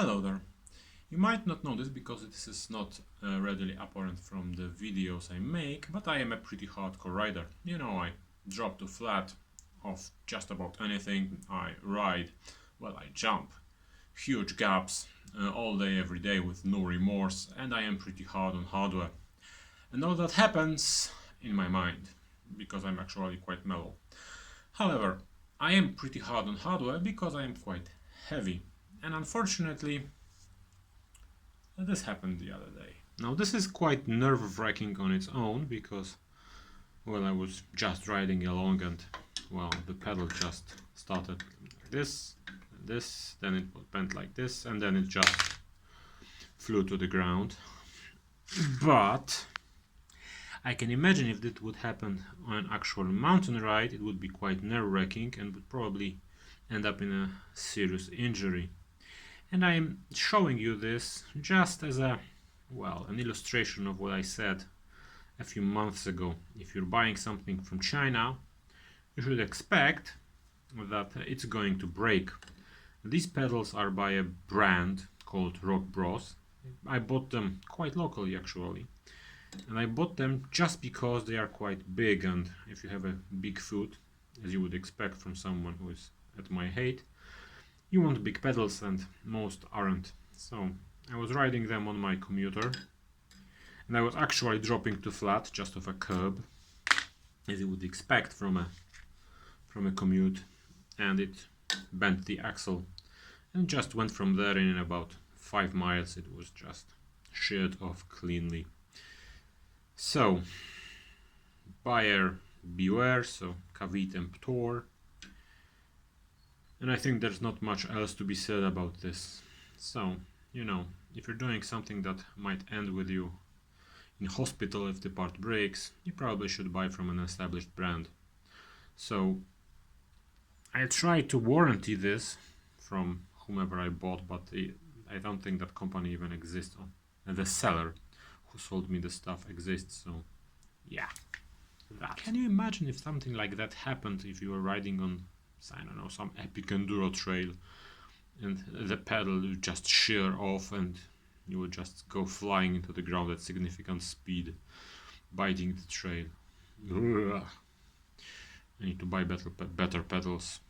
Hello there. You might not know this because this is not readily apparent from the videos I make, but I am a pretty hardcore rider. You know, I drop to flat off just about anything. I ride, well, I jump huge gaps all day, every day with no remorse, and I am pretty hard on hardware. And all that happens in my mind because I'm actually quite mellow. However, I am pretty hard on hardware because I am quite heavy. And unfortunately, this happened the other day. Now this is quite nerve-wracking on its own because, well, I was just riding along and, well, the pedal just started like this, then it went like this, and then it just flew to the ground. But I can imagine if that would happen on an actual mountain ride, it would be quite nerve-wracking and would probably end up in a serious injury. And I am showing you this just as an illustration of what I said a few months ago. If you're buying something from China, you should expect that it's going to break. These pedals are by a brand called Rock Bros. I bought them quite locally actually. And I bought them just because they are quite big, and if you have a big foot, as you would expect from someone who is at my height, you want big pedals, and most aren't. So I was riding them on my commuter, and I was actually dropping to flat just off a curb, as you would expect from a commute, and it bent the axle and just went from there. In about 5 miles it was just sheared off cleanly. So buyer beware, so cavit emptor. And I think there's not much else to be said about this. So, you know, if you're doing something that might end with you in hospital if the part breaks, you probably should buy from an established brand. So I tried to warranty this from whomever I bought, but I don't think that company even exists. And the seller who sold me the stuff exists, so yeah. That. Can you imagine if something like that happened if you were riding on, I don't know, some epic enduro trail and the pedal would just shear off and you would just go flying into the ground at significant speed, biting the trail. Ugh. I need to buy better pedals.